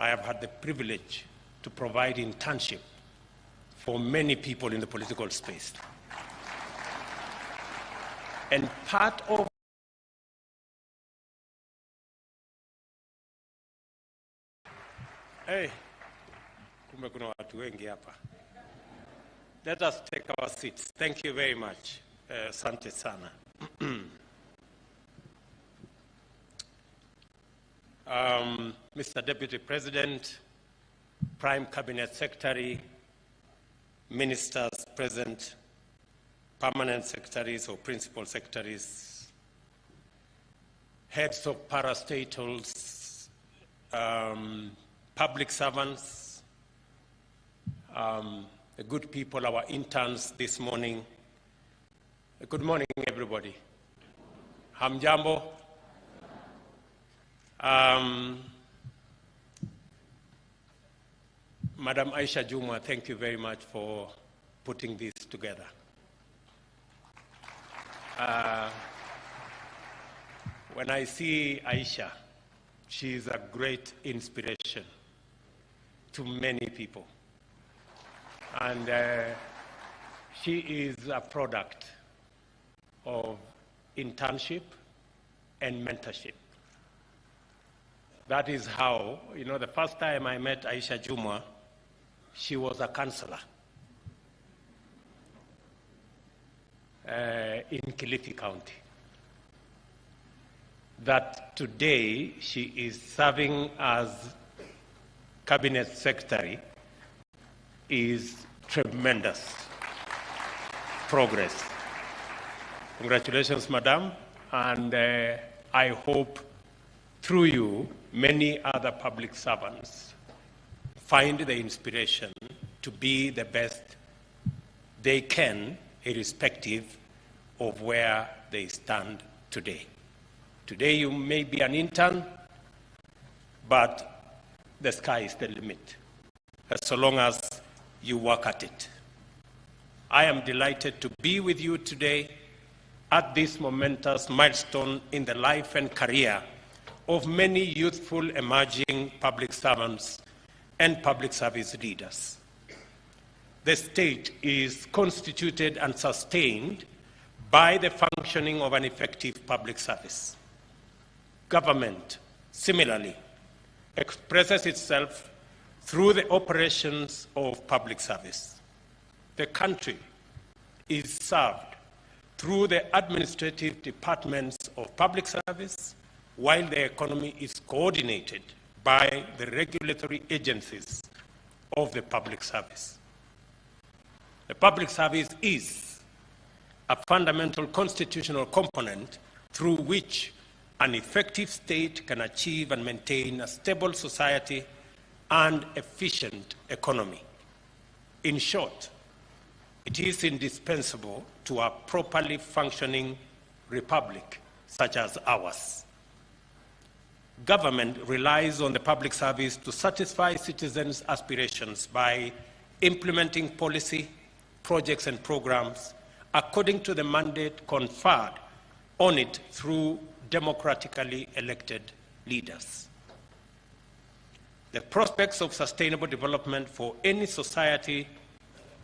I have had the privilege to provide internship for many people in the political space. And part of kumbe kuna watu wengi hapa. Let us take our seats. Thank you very much. Asante sana. Mr. Deputy President, Prime Cabinet Secretary, Ministers present, Permanent Secretaries or Principal Secretaries, Heads of parastatals, public servants, the good people, our interns this morning. Good morning, everybody. Hamjambo. Madam Aisha Juma, thank you very much for putting this together. When I see Aisha, she is a great inspiration to many people. And she is a product of internship and mentorship. That is how, the first time I met Aisha Juma, she was a counselor in Kilifi County. That today she is serving as Cabinet Secretary is tremendous progress. Congratulations, Madam, and I hope through you, many other public servants find the inspiration to be the best they can, irrespective of where they stand today. Today you may be an intern, but the sky is the limit, so long as you work at it. I am delighted to be with you today at this momentous milestone in the life and career of many youthful emerging public servants and public service leaders. The state is constituted and sustained by the functioning of an effective public service. Government, similarly, expresses itself through the operations of public service. The country is served through the administrative departments of public service, while the economy is coordinated by the regulatory agencies of the public service. The public service is a fundamental constitutional component through which an effective state can achieve and maintain a stable society and efficient economy. In short, it is indispensable to a properly functioning republic such as ours. Government relies on the public service to satisfy citizens' aspirations by implementing policy, projects, and programs according to the mandate conferred on it through democratically elected leaders. The prospects of sustainable development for any society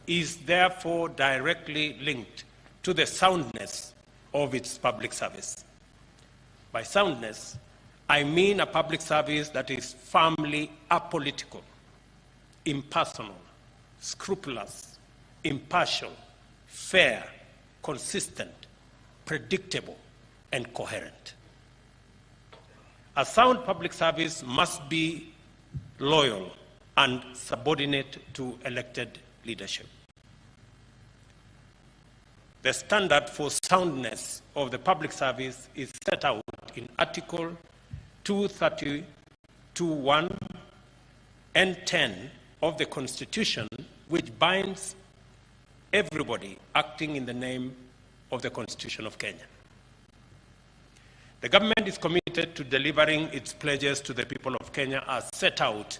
is therefore directly linked to the soundness of its public service. By soundness, I mean a public service that is firmly apolitical, impersonal, scrupulous, impartial, fair, consistent, predictable, and coherent. A sound public service must be loyal and subordinate to elected leadership. The standard for soundness of the public service is set out in Article 232(1) and 10 of the Constitution, which binds everybody acting in the name of the Constitution of Kenya. The government is committed to delivering its pledges to the people of Kenya as set out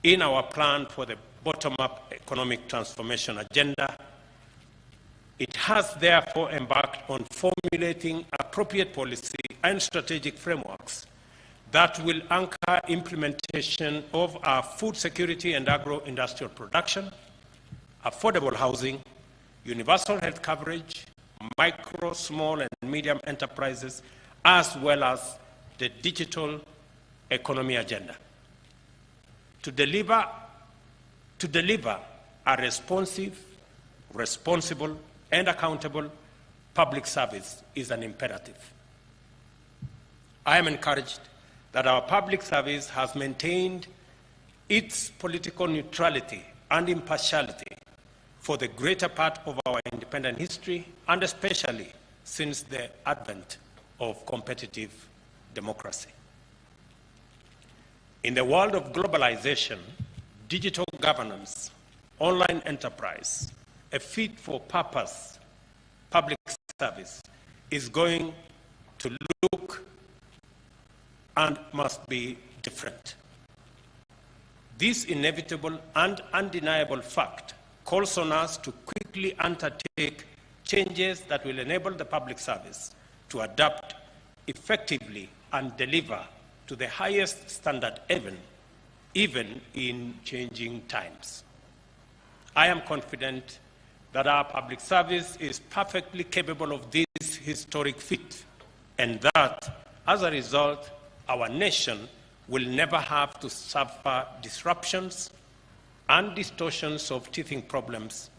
in our plan for the bottom-up economic transformation agenda. It has therefore embarked on formulating appropriate policy and strategic frameworks that will anchor implementation of our food security and agro-industrial production, affordable housing, universal health coverage, micro, small, and medium enterprises, as well as the digital economy agenda. To deliver a responsive, responsible, and accountable public service is an imperative. I am encouraged that our public service has maintained its political neutrality and impartiality for the greater part of our independent history, and especially since the advent of competitive democracy. In the world of globalization, digital governance, online enterprise, a fit-for-purpose public service is going to look and must be different. This inevitable and undeniable fact calls on us to quickly undertake changes that will enable the public service to adapt effectively and deliver to the highest standard even in changing times. I am confident that our public service is perfectly capable of this historic feat, and that, as a result, our nation will never have to suffer disruptions and distortions of teething problems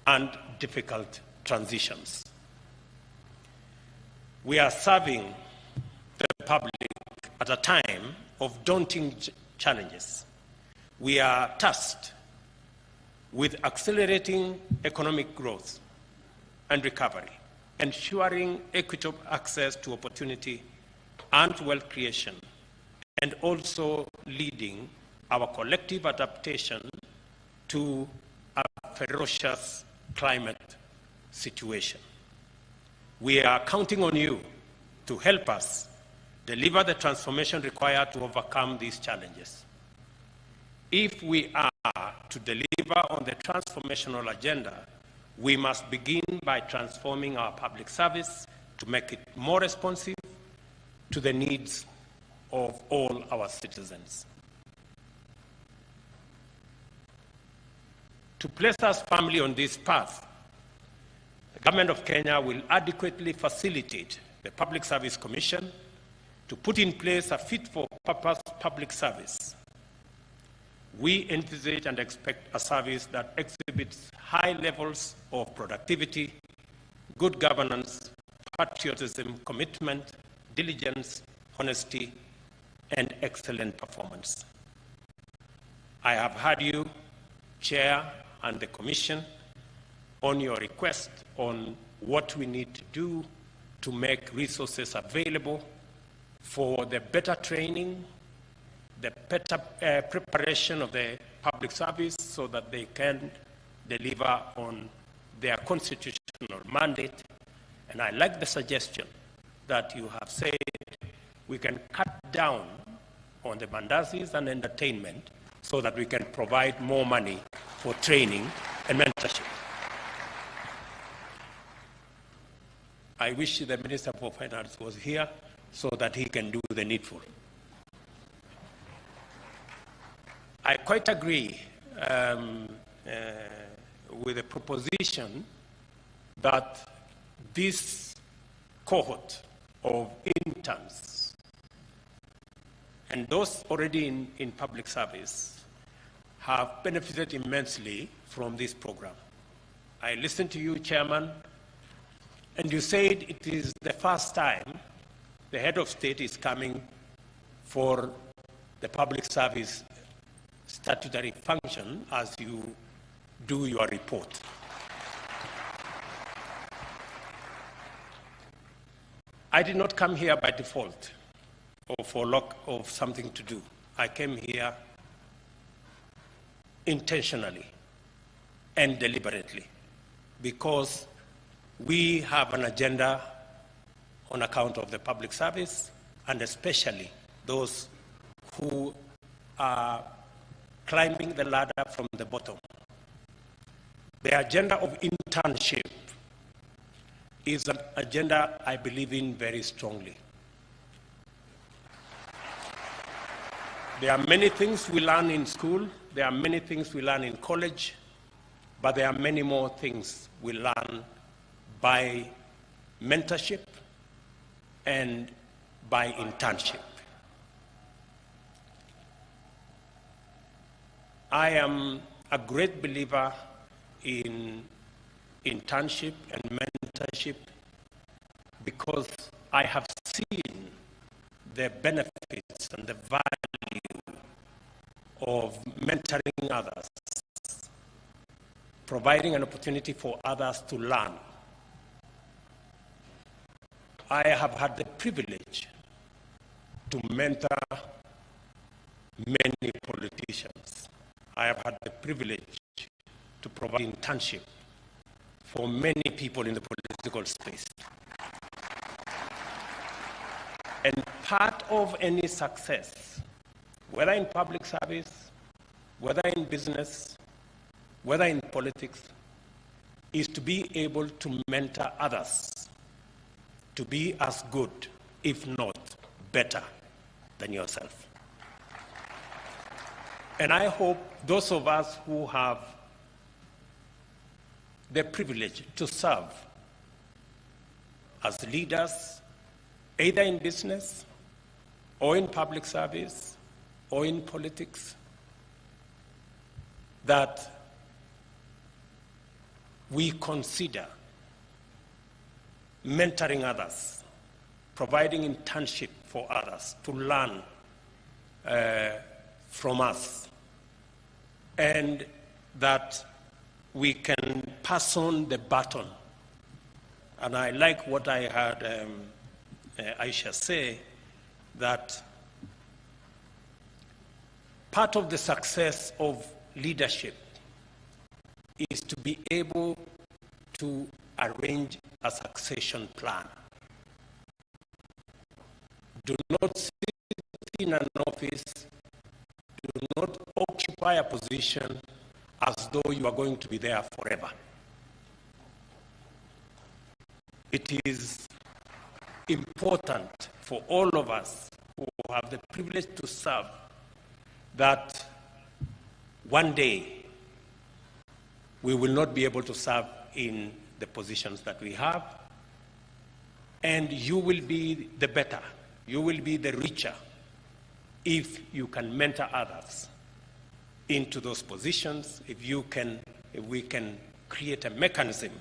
and difficult transitions. We are serving the public at a time of daunting challenges. We are tasked with accelerating economic growth and recovery, ensuring equitable access to opportunity and wealth creation, and also leading our collective adaptation to a ferocious climate situation. We are counting on you to help us deliver the transformation required to overcome these challenges. If we are to deliver on the transformational agenda, we must begin by transforming our public service to make it more responsive to the needs of all our citizens. To place us firmly on this path, the Government of Kenya will adequately facilitate the Public Service Commission to put in place a fit-for-purpose public service. We envisage and expect a service that exhibits high levels of productivity, good governance, patriotism, commitment, diligence, honesty, and excellent performance. I have heard you, Chair, and the Commission on your request on what we need to do to make resources available for the better training, the better preparation of the public service so that they can deliver on their constitutional mandate. And I like the suggestion that you have said we can cut down on the mandazis and entertainment so that we can provide more money for training and mentorship. I wish the Minister for Finance was here so that he can do the needful. I quite agree with the proposition that this cohort of interns and those already in public service have benefited immensely from this program. I listened to you, Chairman, and you said it is the first time the head of state is coming for the public service statutory function as you do your report. I did not come here by default or for lack of something to do. I came here intentionally and deliberately because we have an agenda on account of the public service, and especially those who are climbing the ladder from the bottom. The agenda of internship is an agenda I believe in very strongly. There are many things we learn in school, there are many things we learn in college, but there are many more things we learn by mentorship and by internship. I am a great believer in internship and mentorship because I have seen the benefits and the value of mentoring others, providing an opportunity for others to learn. I have had the privilege to mentor many politicians. I have had the privilege to provide internship for many people in the political space. And part of any success, whether in public service, whether in business, whether in politics, is to be able to mentor others to be as good, if not better, than yourself. And I hope those of us who have the privilege to serve as leaders, either in business or in public service or in politics, that we consider mentoring others, providing internship for others to learn from us, and that we can pass on the baton. And I like what I heard Aisha say, that part of the success of leadership is to be able to arrange a succession plan. Do not sit in an office, do not occupy a position as though you are going to be there forever. It is important for all of us who have the privilege to serve that one day we will not be able to serve in the positions that we have, and you will be the better, you will be the richer if you can mentor others into those positions, if we can create a mechanism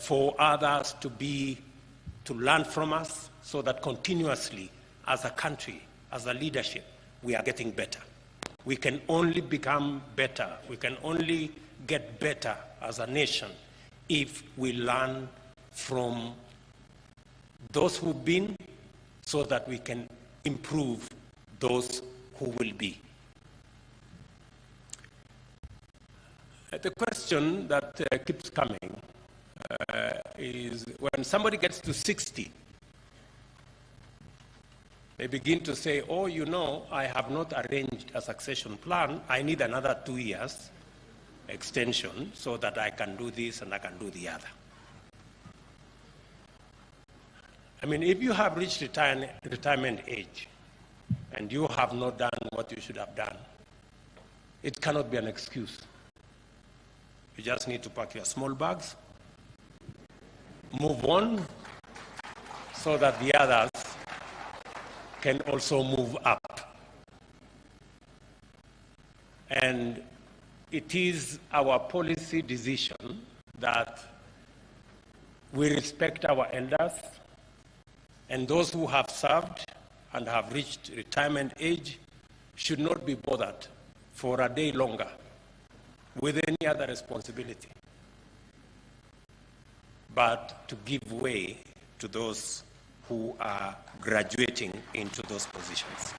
for others to learn from us, so that continuously as a country, as a leadership, we are getting better. We can only become better, we can only get better as a nation if we learn from those who've been, so that we can improve those who will be. The question that keeps coming is, when somebody gets to 60, they begin to say, oh, you know, I have not arranged a succession plan. I need another 2 years extension so that I can do this and I can do the other. I mean, if you have reached retirement age and you have not done what you should have done, it cannot be an excuse. You just need to pack your small bags, move on, so that the others can also move up. And it is our policy decision that we respect our elders, and those who have served and have reached retirement age should not be bothered for a day longer with any other responsibility, but to give way to those who are graduating into those positions.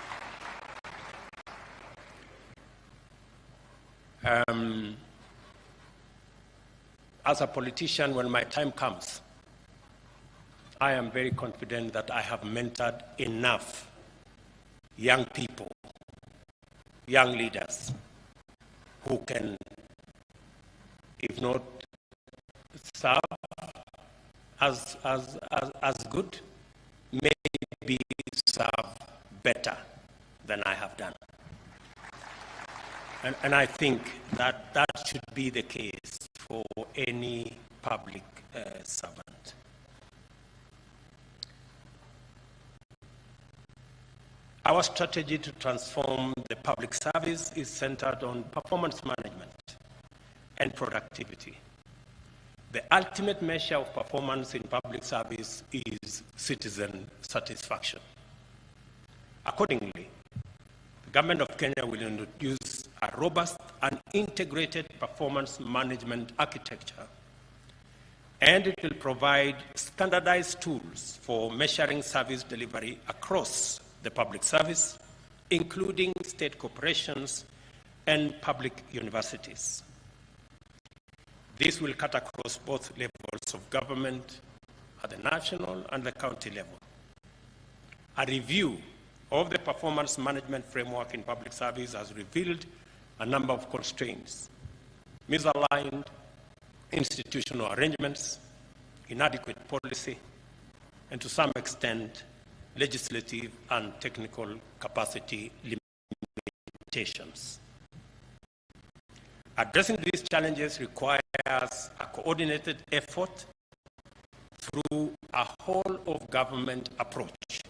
As a politician, when my time comes, I am very confident that I have mentored enough young people, young leaders, who can, if not serve as good, maybe serve better than And I think that that should be the case for any public servant. Our strategy to transform the public service is centered on performance management and productivity. The ultimate measure of performance in public service is citizen satisfaction. Accordingly, the Government of Kenya will introduce a robust and integrated performance management architecture, and it will provide standardized tools for measuring service delivery across the public service, including state corporations and public universities. This will cut across both levels of government at the national and the county level. A review of the performance management framework in public service has revealed a number of constraints: misaligned institutional arrangements, inadequate policy, and to some extent, legislative and technical capacity limitations. Addressing these challenges requires a coordinated effort through a whole-of-government approach.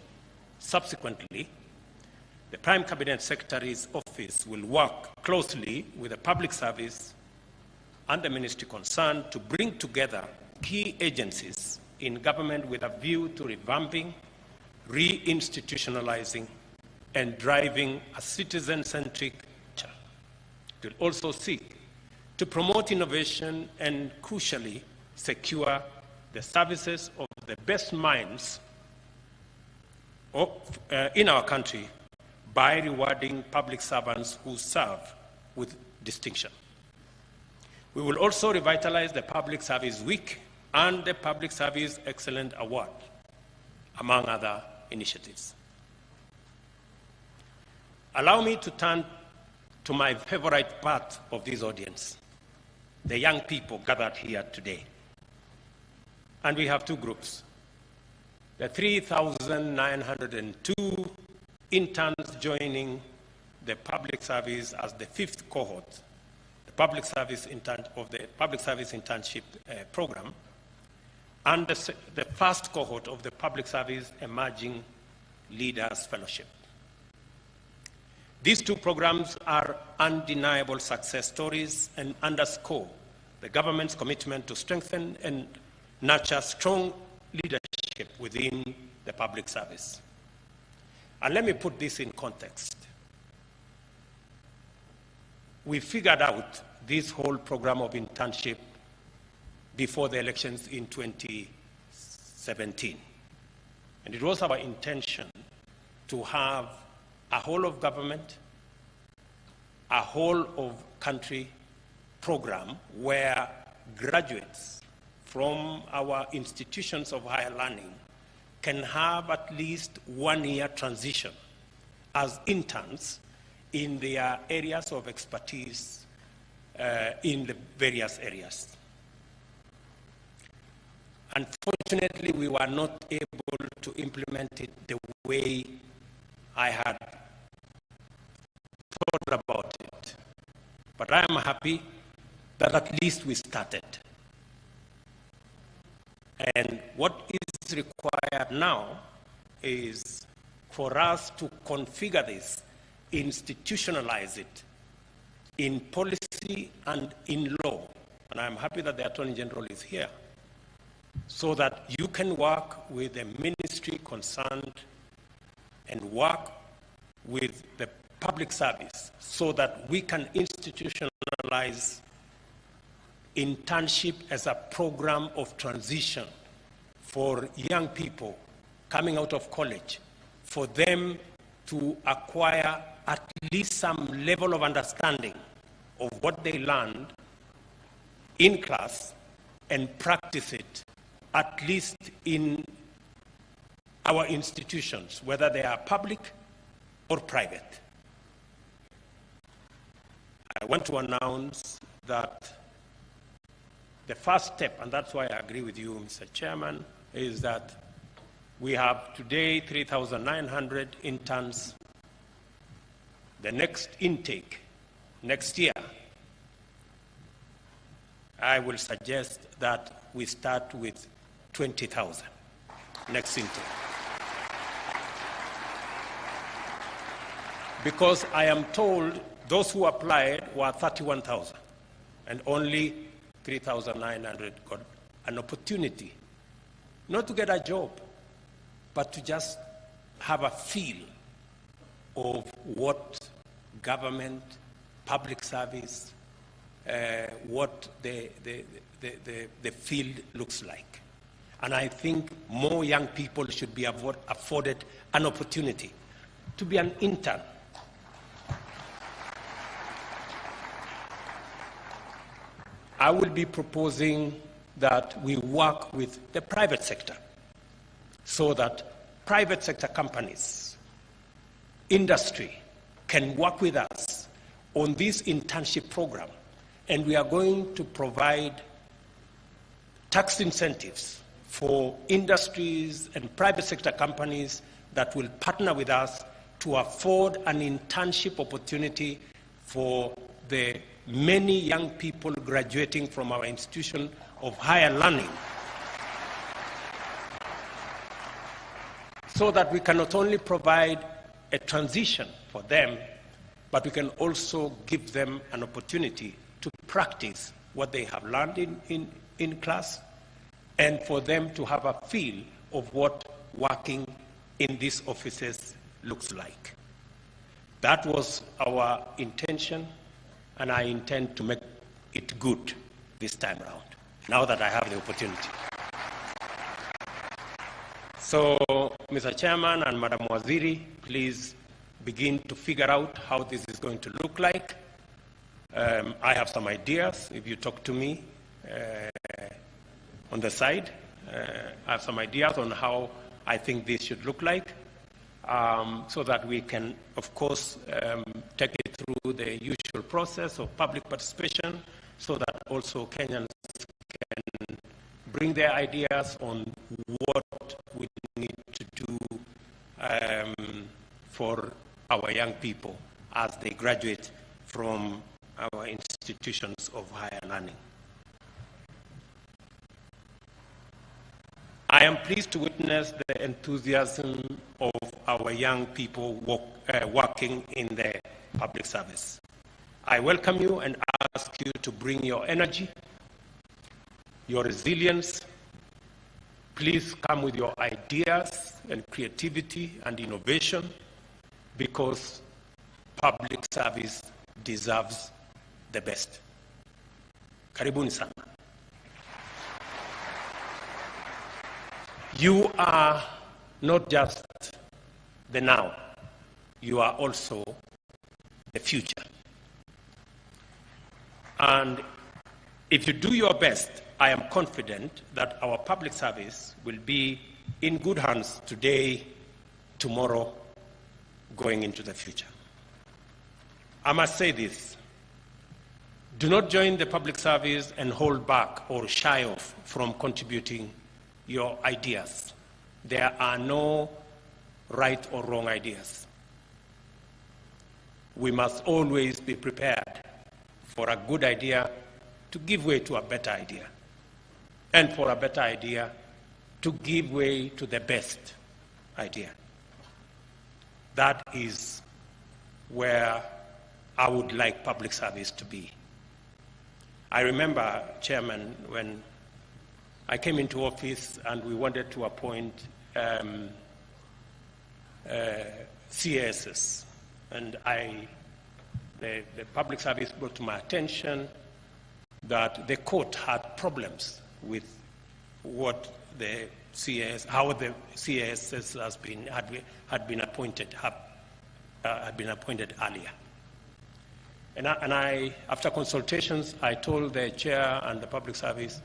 Subsequently, the Prime Cabinet Secretary's office will work closely with the public service and the ministry concerned to bring together key agencies in government with a view to revamping, re-institutionalizing, and driving a citizen-centric culture. It will also seek to promote innovation and, crucially, secure the services of the best minds in our country by rewarding public servants who serve with distinction. We will also revitalize the Public Service Week and the Public Service Excellence Award, among other initiatives. Allow me to turn to my favorite part of this audience, the young people gathered here today. And we have two groups. The 3,902 interns joining the public service as the fifth cohort, the public service of the public service internship program, and the first cohort of the Public Service Emerging Leaders Fellowship. These two programs are undeniable success stories and underscore the government's commitment to strengthen and nurture strong leadership within the public service. And let me put this in context. We figured out this whole program of internship before the elections in 2017. And it was our intention to have a whole of government, a whole of country program where graduates from our institutions of higher learning can have at least 1 year transition as interns in their areas of expertise in the various areas. Unfortunately, we were not able to implement it the way I had thought about it. But I am happy that at least we started. And what is required now is for us to configure this, institutionalize it in policy and in law. And I'm happy that the Attorney General is here, so that you can work with the ministry concerned and work with the public service so that we can institutionalize internship as a program of transition for young people coming out of college, for them to acquire at least some level of understanding of what they learned in class and practice it at least in our institutions, whether they are public or private. I want to announce that the first step, and that's why I agree with you, Mr. Chairman, is that we have today 3,900 interns. The next intake next year, I will suggest that we start with 20,000 next intake. Because I am told those who applied were 31,000 and only 3,900 got an opportunity, not to get a job, but to just have a feel of what government, public service, what the field looks like. And I think more young people should be afforded an opportunity to be an intern. I will be proposing that we work with the private sector so that private sector companies, industry, can work with us on this internship program. And we are going to provide tax incentives for industries and private sector companies that will partner with us to afford an internship opportunity for the many young people graduating from our institution of higher learning, so that we can not only provide a transition for them, but we can also give them an opportunity to practice what they have learned in class, and for them to have a feel of what working in these offices looks like. That was our intention, and I intend to make it good this time around, now that I have the opportunity. So, Mr. Chairman and Madam Waziri, please begin to figure out how this is going to look like. I have some ideas. If you talk to me on the side, I have some ideas on how I think this should look like, so that we can, of course, take it through the usual process of public participation, so that also Kenyans can bring their ideas on what we need to do for our young people as they graduate from our institutions of higher learning. I am pleased to witness the enthusiasm of our young people working in the public service. I welcome you and ask you to bring your energy, your resilience. Please come with your ideas and creativity and innovation, because public service deserves the best. Karibuni sana. You are not just the now, you are also the future. And if you do your best, I am confident that our public service will be in good hands today, tomorrow, going into the future. I must say this: do not join the public service and hold back or shy off from contributing your ideas. There are no right or wrong ideas. We must always be prepared for a good idea to give way to a better idea, and for a better idea to give way to the best idea. That is where I would like public service to be. I remember, Chairman, when I came into office and we wanted to appoint CASs, and the public service brought to my attention that the court had problems with what the CAS, how the CASs had been appointed earlier. And I, after consultations, I told the chair and the public service,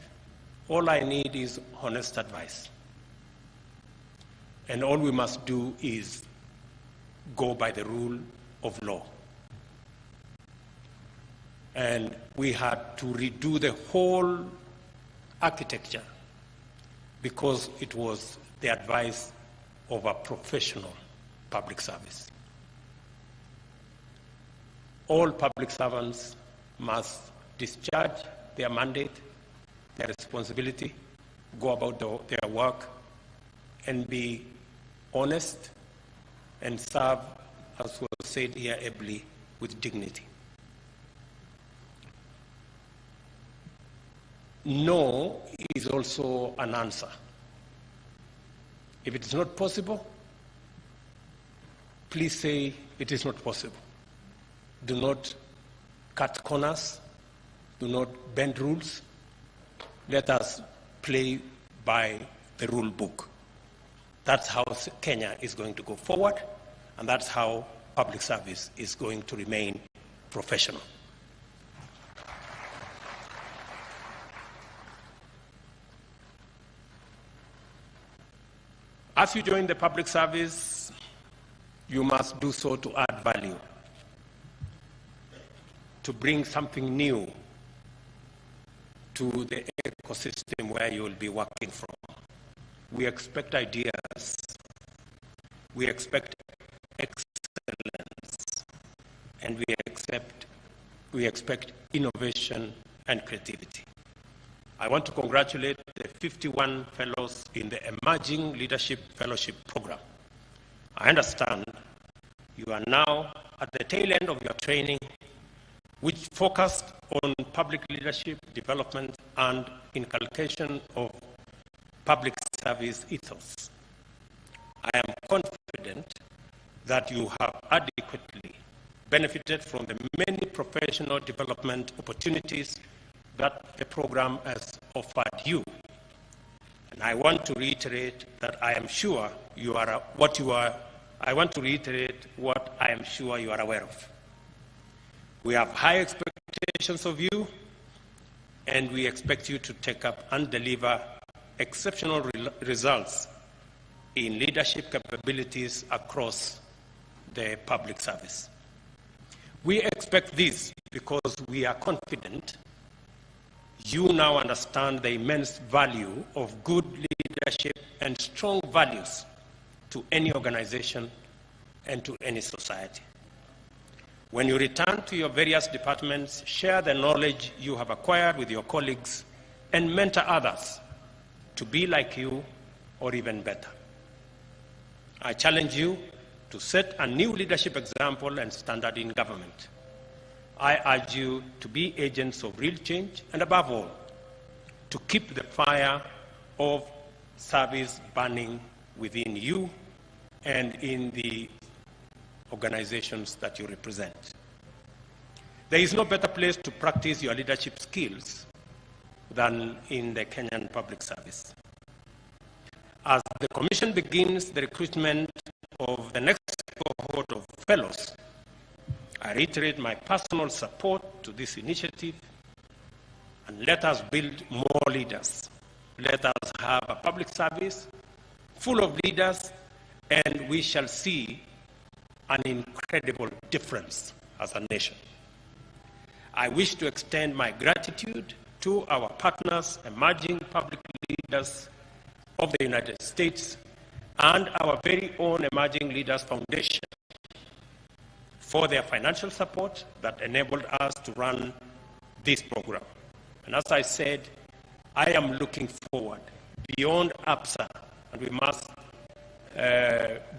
all I need is honest advice. And all we must do is go by the rule of law. And we had to redo the whole architecture because it was the advice of a professional public service. all public servants must discharge their mandate, their responsibility, go about their work, and be honest and serve, as was said here ably, with dignity. No is also an answer. If it is not possible, please say it is not possible. Do not cut corners. Do not bend rules. Let us play by the rule book. That's how Kenya is going to go forward, and that's how public service is going to remain professional. As you join the public service, you must do so to add value, to bring something new to the ecosystem where you will be working from. We expect ideas. We expect excellence. And we expect innovation and creativity. I want to congratulate the 51 fellows in the Emerging Leadership Fellowship Program. I understand you are now at the tail end of your training, which focused on public leadership development and inculcation of public service ethos. I am confident that you have adequately benefited from the many professional development opportunities that the program has offered you. And I want to reiterate that I am sure you are what you are. I want to reiterate what I am sure you are aware of. We have high expectations of you, and we expect you to take up and deliver exceptional results in leadership capabilities across the public service. We expect this because we are confident you now understand the immense value of good leadership and strong values to any organization and to any society. When you return to your various departments, share the knowledge you have acquired with your colleagues and mentor others to be like you or even better. I challenge you to set a new leadership example and standard in government. I urge you to be agents of real change and, above all, to keep the fire of service burning within you and in the organizations that you represent. There is no better place to practice your leadership skills than in the Kenyan public service. As the Commission begins the recruitment of the next cohort of fellows, I reiterate my personal support to this initiative, and let us build more leaders. Let us have a public service full of leaders, and we shall see an incredible difference as a nation. I wish to extend my gratitude to our partners, emerging public leaders of the United States, and our very own Emerging Leaders Foundation for their financial support that enabled us to run this program. And as I said, I am looking forward beyond APSA, and we must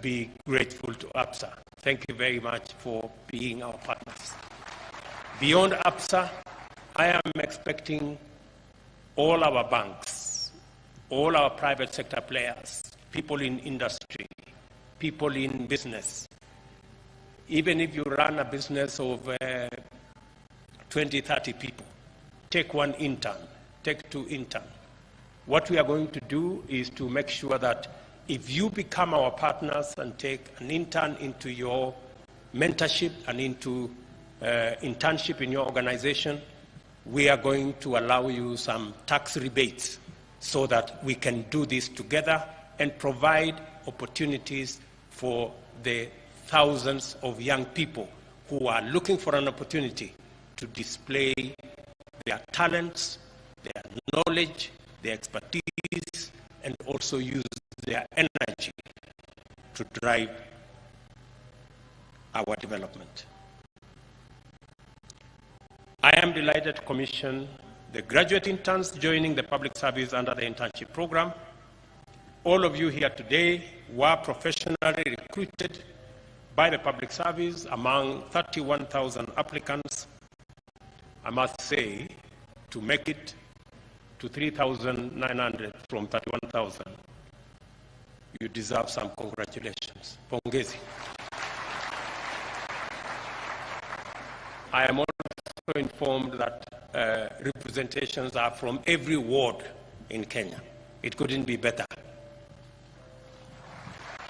be grateful to APSA. Thank you very much for being our partners. Beyond APSA, I am expecting all our banks, all our private sector players, people in industry, people in business. Even if you run a business of 20, 30 people, take one intern, take two interns. What we are going to do is to make sure that if you become our partners and take an intern into your mentorship and into internship in your organization, we are going to allow you some tax rebates so that we can do this together and provide opportunities for the thousands of young people who are looking for an opportunity to display their talents, their knowledge, their expertise, and also use their energy to drive our development. I am delighted to commission the graduate interns joining the public service under the internship program. All of you here today were professionally recruited by the public service. Among 31,000 applicants, I must say, to make it to 3,900 from 31,000, you deserve some congratulations. Pongezi. I am also informed that representations are from every ward in Kenya. It couldn't be better.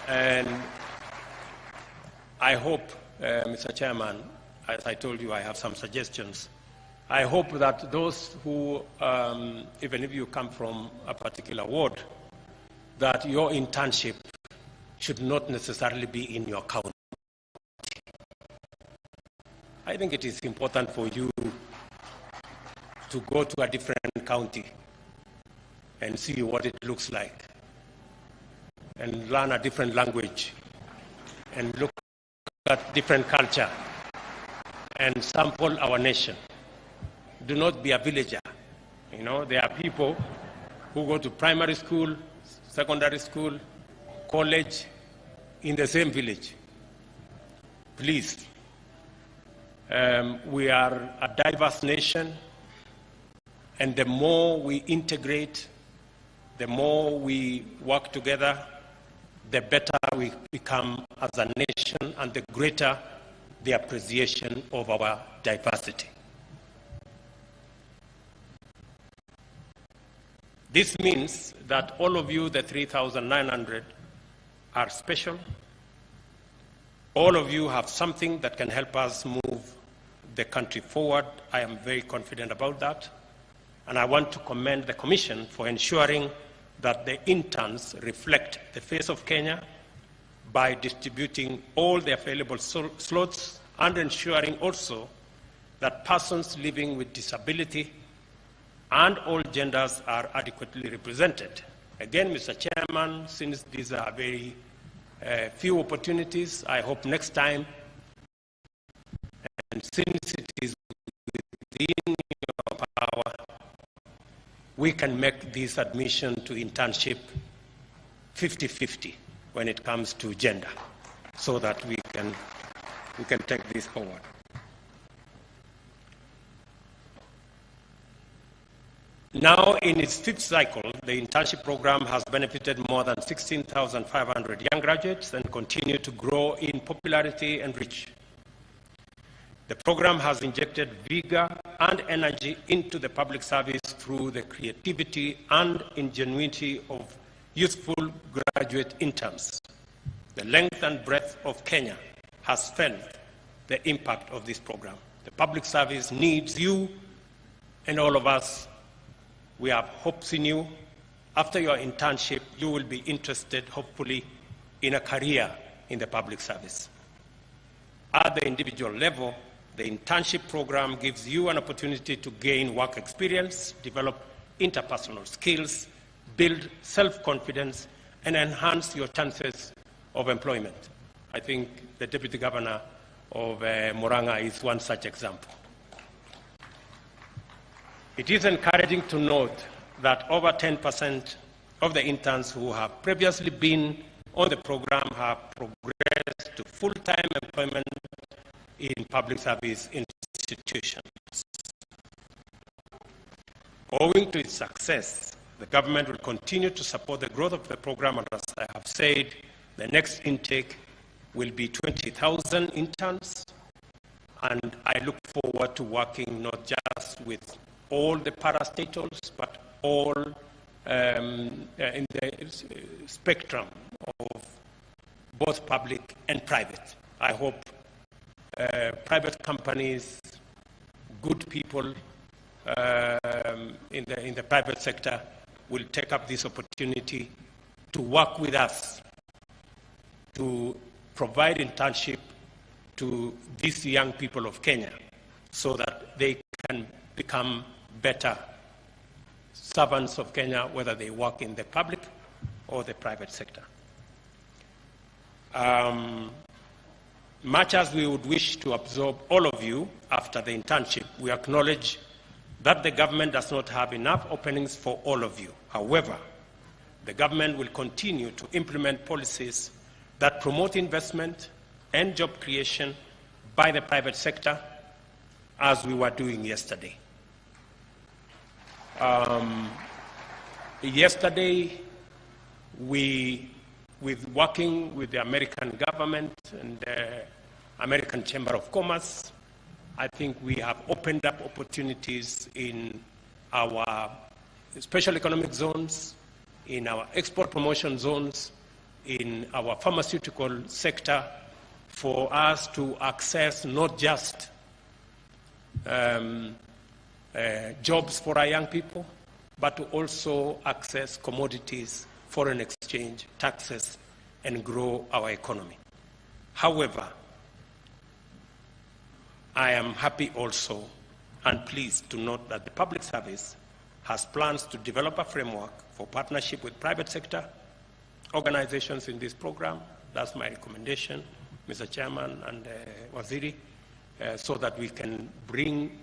And I hope, Mr. Chairman, as I told you, I have some suggestions. I hope that those who, even if you come from a particular ward, that your internship should not necessarily be in your county. I think it is important for you to go to a different county and see what it looks like, and learn a different language, and look at different culture, and sample our nation. Do not be a villager. You know, there are people who go to primary school, secondary school, college in the same village. Please, we are a diverse nation, and the more we integrate, the more we work together, the better we become as a nation, and the greater the appreciation of our diversity. This means that all of you, the 3,900, are special. All of you have something that can help us move the country forward. I am very confident about that. And I want to commend the Commission for ensuring that the interns reflect the face of Kenya by distributing all the available slots, and ensuring also that persons living with disability and all genders are adequately represented. Again, Mr. Chairman, since these are very few opportunities, I hope next time, and since it is within your power, we can make this admission to internship 50-50 when it comes to gender, so that we can take this forward. Now, in its fifth cycle, the internship program has benefited more than 16,500 young graduates and continue to grow in popularity and reach. The program has injected vigor and energy into the public service through the creativity and ingenuity of youthful graduate interns. The length and breadth of Kenya has felt the impact of this program. The public service needs you and all of us. We have hopes in you. After your internship, you will be interested, hopefully, in a career in the public service. At the individual level, the internship program gives you an opportunity to gain work experience, develop interpersonal skills, build self-confidence, and enhance your chances of employment. I think the Deputy Governor of Murang'a is one such example. It is encouraging to note that over 10% of the interns who have previously been on the program have progressed to full-time employment in public service institutions. Owing to its success, the government will continue to support the growth of the program, and as I have said, the next intake will be 20,000 interns, and I look forward to working not just with all the parastatals, but all in the spectrum of both public and private. I hope private companies, good people in the private sector will take up this opportunity to work with us to provide internship to these young people of Kenya so that they can become better servants of Kenya, whether they work in the public or the private sector. Mr. much as we would wish to absorb all of you after the internship, we acknowledge that the government does not have enough openings for all of you. However, the government will continue to implement policies that promote investment and job creation by the private sector, as we were doing yesterday. Yesterday, with working with the American government and the American Chamber of Commerce, I think we have opened up opportunities in our special economic zones, in our export promotion zones, in our pharmaceutical sector, for us to access not just jobs for our young people, but to also access commodities, foreign exchange, taxes, and grow our economy. However, I am happy also and pleased to note that the public service has plans to develop a framework for partnership with private sector organizations in this program. That's my recommendation, Mr. Chairman and Waziri, so that we can bring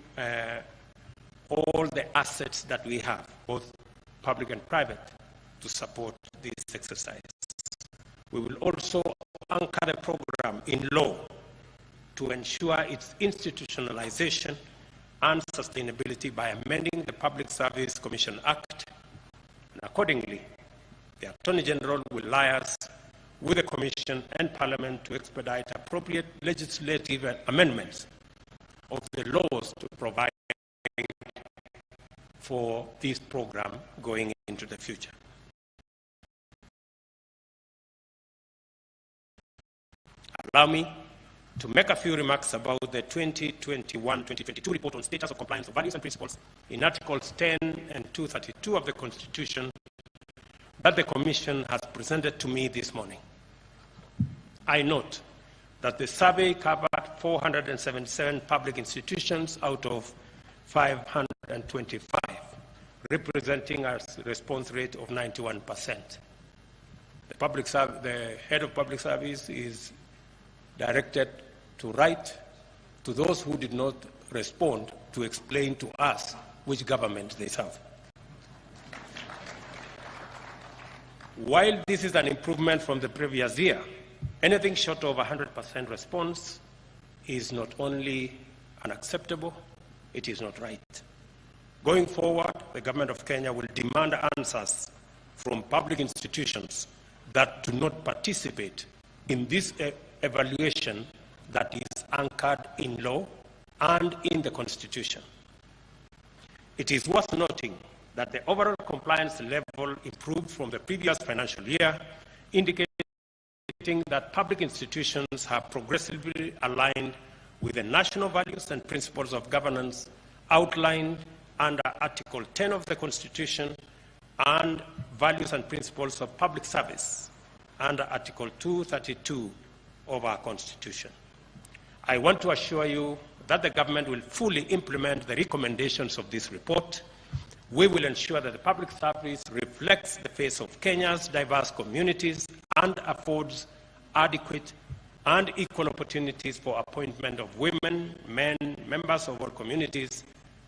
all the assets that we have, both public and private, to support this exercise. We will also anchor the program in law to ensure its institutionalization and sustainability by amending the Public Service Commission Act. And accordingly, the Attorney General will liaise with the Commission and Parliament to expedite appropriate legislative amendments of the laws to provide for this program going into the future. Allow me to make a few remarks about the 2021-2022 report on status of compliance of values and principles in Articles 10 and 232 of the Constitution that the Commission has presented to me this morning. I note that the survey covered 477 public institutions out of 525, representing a response rate of 91%. The head of public service is directed to write to those who did not respond to explain to us which government they serve. While this is an improvement from the previous year, anything short of 100% response is not only unacceptable, it is not right. Going forward, the government of Kenya will demand answers from public institutions that do not participate in this evaluation that is anchored in law and in the Constitution. It is worth noting that the overall compliance level improved from the previous financial year, indicating that public institutions have progressively aligned with the national values and principles of governance outlined under Article 10 of the Constitution and values and principles of public service under Article 232 of our Constitution. I want to assure you that the government will fully implement the recommendations of this report. We will ensure that the public service reflects the face of Kenya's diverse communities and affords adequate and equal opportunities for appointment of women, men, members of all communities,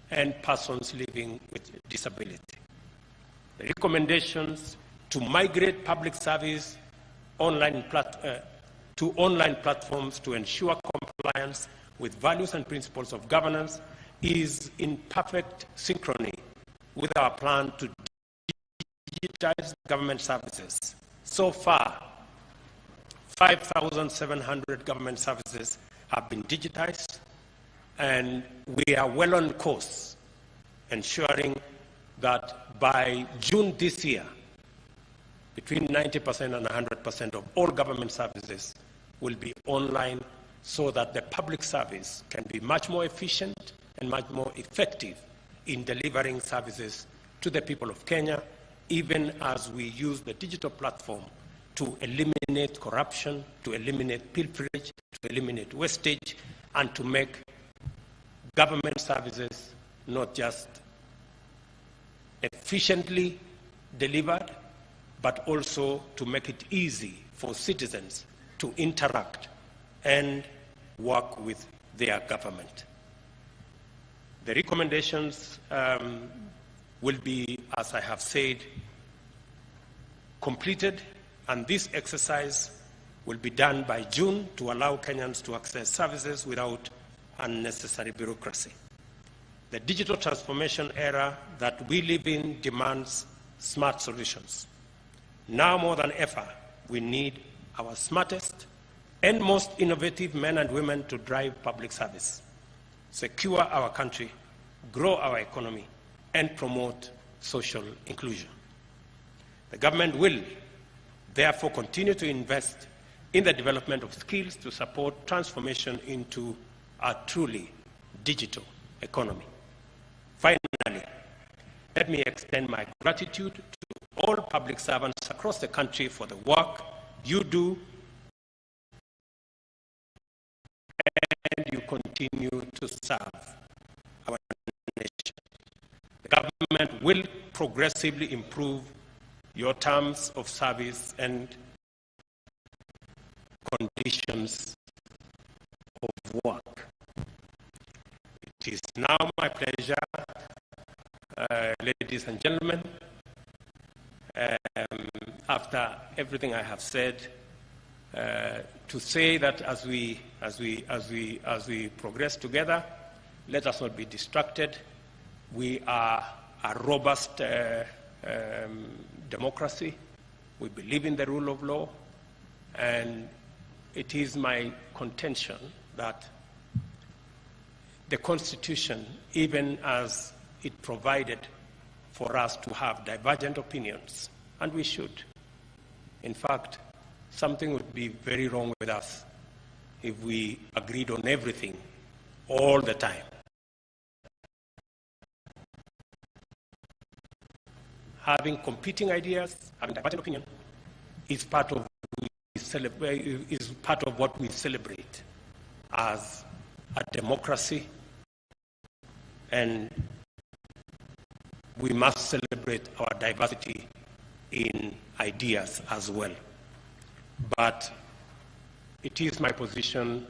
and persons living with disability. The recommendations to migrate public service to online platforms to ensure compliance with values and principles of governance is in perfect synchrony with our plan to digitize government services. So far, 5,700 government services have been digitized, and we are well on course, ensuring that by June this year, between 90% and 100% of all government services will be online, so that the public service can be much more efficient and much more effective in delivering services to the people of Kenya, even as we use the digital platform to eliminate corruption, to eliminate pilferage, to eliminate wastage, and to make government services not just efficiently delivered, but also to make it easy for citizens to interact and work with their government. The recommendations will be, as I have said, completed, and this exercise will be done by June to allow Kenyans to access services without unnecessary bureaucracy. The digital transformation era that we live in demands smart solutions. Now more than ever, we need our smartest and most innovative men and women to drive public service, secure our country, grow our economy, and promote social inclusion. The government will therefore continue to invest in the development of skills to support transformation into a truly digital economy. Finally, let me extend my gratitude to all public servants across the country for the work you do and you continue to serve our nation. The government will progressively improve your terms of service and conditions of work. It is now my pleasure, ladies and gentlemen, after everything I have said, to say that as we progress together, let us not be distracted. We are a robust democracy. We believe in the rule of law, and it is my contention that the Constitution, even as it provided for us to have divergent opinions, and we should. In fact, something would be very wrong with us if we agreed on everything all the time. Having competing ideas, having divergent opinion, is part of what we celebrate as a democracy, and we must celebrate our diversity in ideas as well. But it is my position